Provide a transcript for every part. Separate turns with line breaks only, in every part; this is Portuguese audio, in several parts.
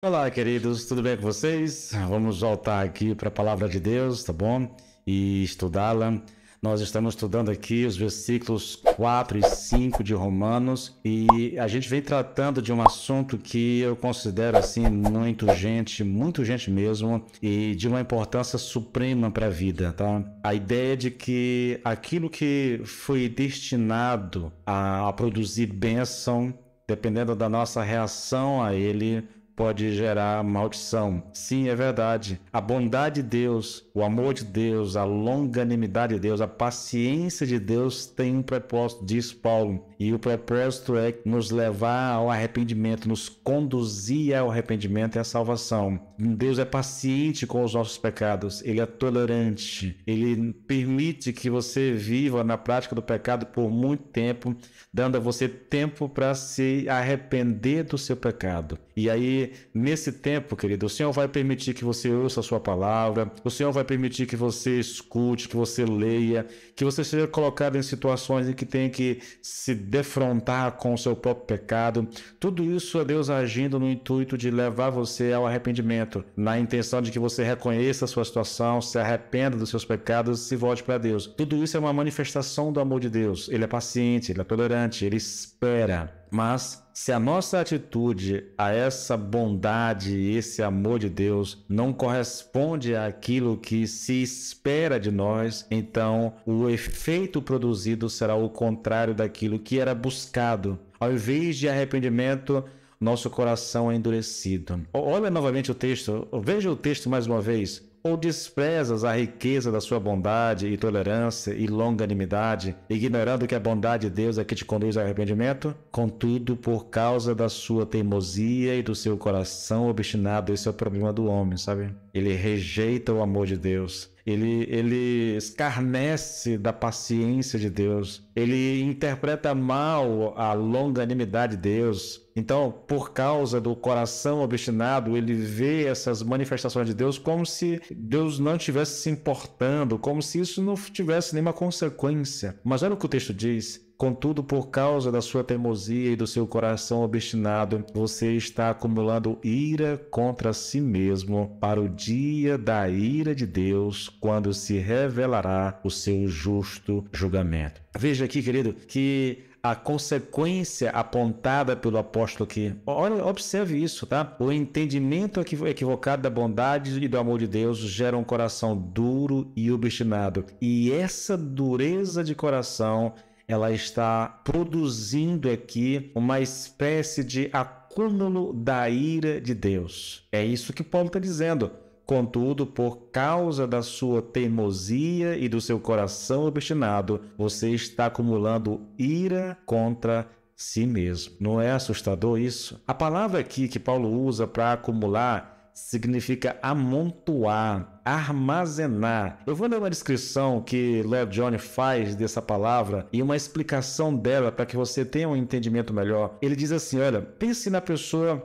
Olá, queridos, tudo bem com vocês? Vamos voltar aqui para a palavra de Deus, tá bom? E estudá-la. Nós estamos estudando aqui os versículos 4 e 5 de Romanos e a gente vem tratando de um assunto que eu considero assim muito urgente mesmo e de uma importância suprema para a vida, tá? A ideia de que aquilo que foi destinado a produzir bênção, dependendo da nossa reação a ele, pode gerar maldição. Sim, é verdade. A bondade de Deus, o amor de Deus, a longanimidade de Deus, a paciência de Deus tem um propósito, diz Paulo. E o propósito é nos levar ao arrependimento, nos conduzir ao arrependimento e à salvação. Deus é paciente com os nossos pecados, Ele é tolerante, Ele permite que você viva na prática do pecado por muito tempo, dando a você tempo para se arrepender do seu pecado. E aí, nesse tempo, querido, o Senhor vai permitir que você ouça a sua palavra, o Senhor vai permitir que você escute, que você leia, que você seja colocado em situações em que tem que se defrontar com o seu próprio pecado. Tudo isso é Deus agindo no intuito de levar você ao arrependimento, na intenção de que você reconheça a sua situação, se arrependa dos seus pecados e se volte para Deus. Tudo isso é uma manifestação do amor de Deus. Ele é paciente, Ele é tolerante, Ele espera. Mas se a nossa atitude a essa bondade e esse amor de Deus não corresponde àquilo que se espera de nós, então o efeito produzido será o contrário daquilo que era buscado. Ao invés de arrependimento, nosso coração é endurecido. Olha novamente o texto, veja o texto mais uma vez. Ou desprezas a riqueza da sua bondade e tolerância e longanimidade, ignorando que a bondade de Deus é que te conduz ao arrependimento? Contudo, por causa da sua teimosia e do seu coração obstinado, esse é o problema do homem, sabe? Ele rejeita o amor de Deus. Ele escarnece da paciência de Deus. Ele interpreta mal a longanimidade de Deus. Então, por causa do coração obstinado, ele vê essas manifestações de Deus como se Deus não estivesse se importando, como se isso não tivesse nenhuma consequência. Mas olha o que o texto diz. Contudo, por causa da sua teimosia e do seu coração obstinado, você está acumulando ira contra si mesmo para o dia da ira de Deus, quando se revelará o seu justo julgamento. Veja aqui, querido, que a consequência apontada pelo apóstolo aqui, olha, observe isso, tá? O entendimento equivocado da bondade e do amor de Deus gera um coração duro e obstinado. E essa dureza de coração, ela está produzindo aqui uma espécie de acúmulo da ira de Deus. É isso que Paulo está dizendo. Contudo, por causa da sua teimosia e do seu coração obstinado, você está acumulando ira contra si mesmo. Não é assustador isso? A palavra aqui que Paulo usa para acumular significa amontoar, armazenar. Eu vou ler uma descrição que Léo John faz dessa palavra e uma explicação dela para que você tenha um entendimento melhor. Ele diz assim, olha, pense na pessoa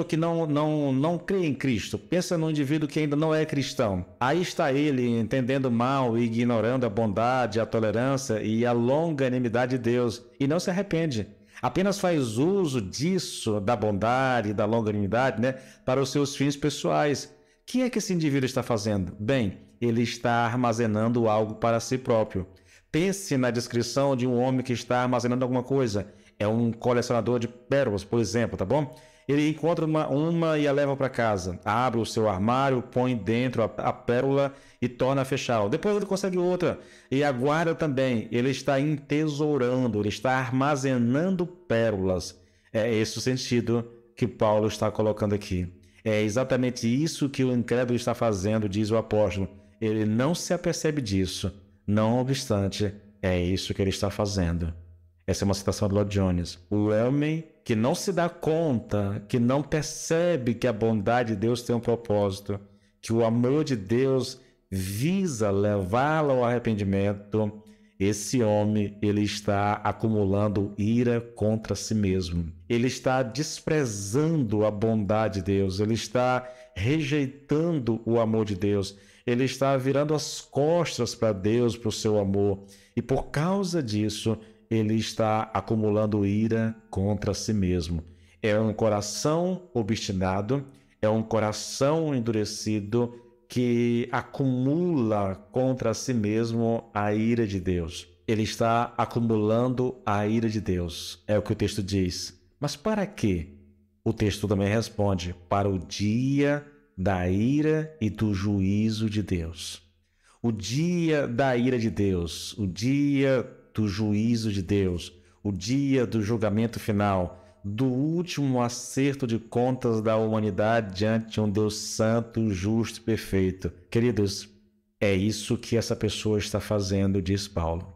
que não crê em Cristo. Pensa no indivíduo que ainda não é cristão. Aí está ele entendendo mal e ignorando a bondade, a tolerância e a longanimidade de Deus e não se arrepende. Apenas faz uso disso, da bondade, da longanimidade, para os seus fins pessoais. O que é que esse indivíduo está fazendo? Bem, ele está armazenando algo para si próprio. Pense na descrição de um homem que está armazenando alguma coisa. É um colecionador de pérolas, por exemplo, tá bom? Ele encontra uma e a leva para casa. Abre o seu armário, põe dentro a pérola e torna a fechá-lo. Depois ele consegue outra e aguarda também. Ele está entesourando, ele está armazenando pérolas. É esse o sentido que Paulo está colocando aqui. É exatamente isso que o incrédulo está fazendo, diz o apóstolo. Ele não se apercebe disso. Não obstante, é isso que ele está fazendo. Essa é uma citação do Lloyd Jones. O homem que não se dá conta, que não percebe que a bondade de Deus tem um propósito, que o amor de Deus visa levá-lo ao arrependimento, esse homem, ele está acumulando ira contra si mesmo. Ele está desprezando a bondade de Deus, ele está rejeitando o amor de Deus, ele está virando as costas para Deus, para o seu amor. E por causa disso, ele está acumulando ira contra si mesmo. É um coração obstinado, é um coração endurecido que acumula contra si mesmo a ira de Deus. Ele está acumulando a ira de Deus, é o que o texto diz. Mas para quê? O texto também responde: para o dia da ira e do juízo de Deus. O dia da ira de Deus, o dia do juízo de Deus, o dia do julgamento final, do último acerto de contas da humanidade diante de um Deus santo, justo e perfeito. Queridos, é isso que essa pessoa está fazendo, diz Paulo.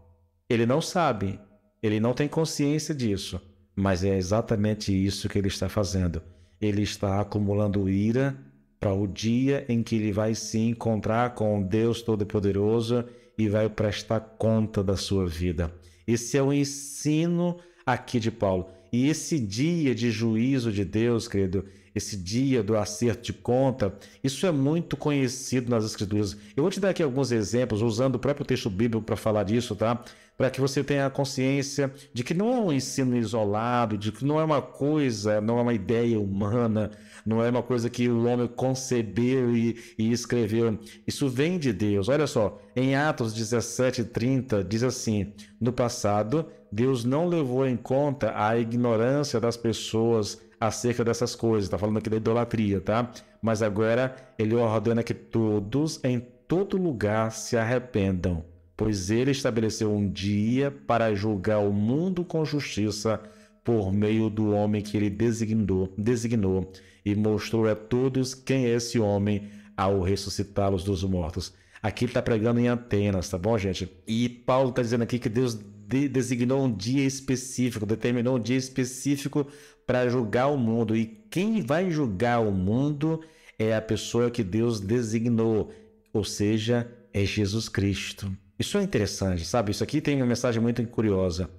Ele não sabe, ele não tem consciência disso, mas é exatamente isso que ele está fazendo. Ele está acumulando ira para o dia em que ele vai se encontrar com Deus Todo-Poderoso e vai prestar conta da sua vida. Esse é o ensino aqui de Paulo. E esse dia de juízo de Deus, querido, esse dia do acerto de conta, isso é muito conhecido nas Escrituras. Eu vou te dar aqui alguns exemplos, usando o próprio texto bíblico para falar disso, tá? Para que você tenha consciência de que não é um ensino isolado, de que não é uma coisa, não é uma ideia humana, não é uma coisa que o homem concebeu e escreveu. Isso vem de Deus. Olha só, em Atos 17:30 diz assim: no passado, Deus não levou em conta a ignorância das pessoas acerca dessas coisas. Está falando aqui da idolatria, tá? Mas agora ele ordena que todos, em todo lugar, se arrependam, pois ele estabeleceu um dia para julgar o mundo com justiça por meio do homem que ele designou e mostrou a todos quem é esse homem ao ressuscitá-los dos mortos. Aqui ele está pregando em Atenas, tá bom, gente? E Paulo está dizendo aqui que Deus designou um dia específico, determinou um dia específico para julgar o mundo. E quem vai julgar o mundo é a pessoa que Deus designou, ou seja, é Jesus Cristo. Isso é interessante, sabe? Isso aqui tem uma mensagem muito curiosa.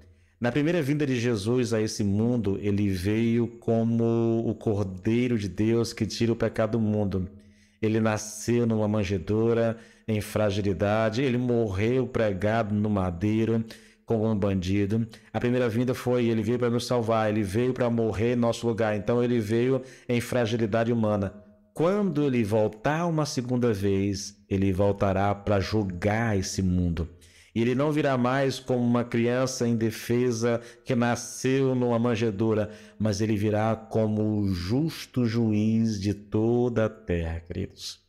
Na primeira vinda de Jesus a esse mundo, ele veio como o Cordeiro de Deus que tira o pecado do mundo. Ele nasceu numa manjedoura, em fragilidade, ele morreu pregado no madeiro como um bandido. A primeira vinda foi, ele veio para nos salvar, ele veio para morrer em nosso lugar, então ele veio em fragilidade humana. Quando ele voltar uma segunda vez, ele voltará para julgar esse mundo. E ele não virá mais como uma criança indefesa que nasceu numa manjedoura, mas ele virá como o justo juiz de toda a terra, queridos.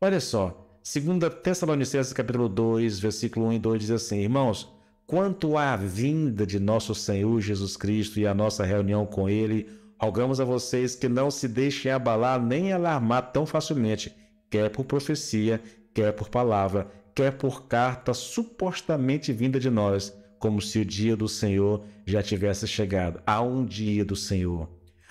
Olha só, 2 Tessalonicenses capítulo 2, versículo 1 e 2 diz assim: irmãos, quanto à vinda de nosso Senhor Jesus Cristo e à nossa reunião com Ele, rogamos a vocês que não se deixem abalar nem alarmar tão facilmente, quer por profecia, quer por palavra, quer por carta supostamente vinda de nós, como se o dia do Senhor já tivesse chegado. Há um dia do Senhor,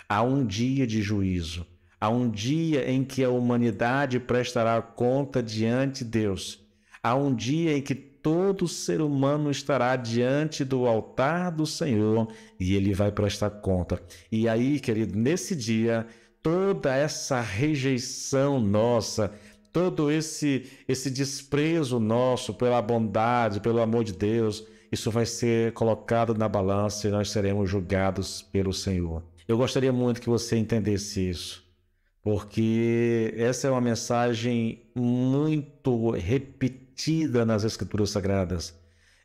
há um dia de juízo, há um dia em que a humanidade prestará conta diante de Deus, há um dia em que todo ser humano estará diante do altar do Senhor e ele vai prestar conta. E aí, querido, nesse dia, toda essa rejeição nossa, todo esse desprezo nosso pela bondade, pelo amor de Deus, isso vai ser colocado na balança e nós seremos julgados pelo Senhor. Eu gostaria muito que você entendesse isso, porque essa é uma mensagem muito repetida nas Escrituras Sagradas.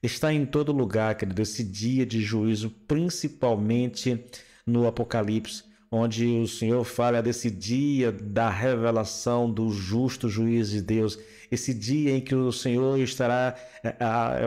Está em todo lugar, querido, esse dia de juízo, principalmente no Apocalipse, onde o Senhor fala desse dia da revelação do justo juiz de Deus, esse dia em que o Senhor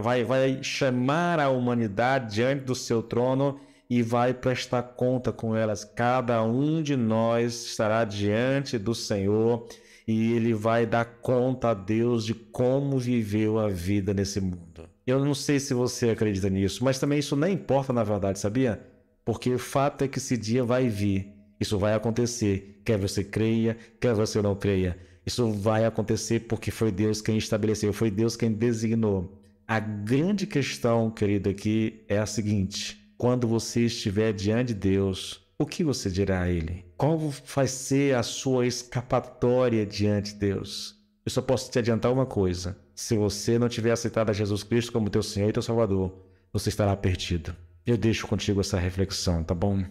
vai chamar a humanidade diante do seu trono e vai prestar conta com elas. Cada um de nós estará diante do Senhor e ele vai dar conta a Deus de como viveu a vida nesse mundo. Eu não sei se você acredita nisso, mas também isso nem importa na verdade, sabia? Porque o fato é que esse dia vai vir. Isso vai acontecer, quer você creia, quer você não creia. Isso vai acontecer porque foi Deus quem estabeleceu, foi Deus quem designou. A grande questão, querido, aqui é a seguinte: quando você estiver diante de Deus, o que você dirá a Ele? Qual vai ser a sua escapatória diante de Deus? Eu só posso te adiantar uma coisa: se você não tiver aceitado a Jesus Cristo como teu Senhor e teu Salvador, você estará perdido. Eu deixo contigo essa reflexão, tá bom?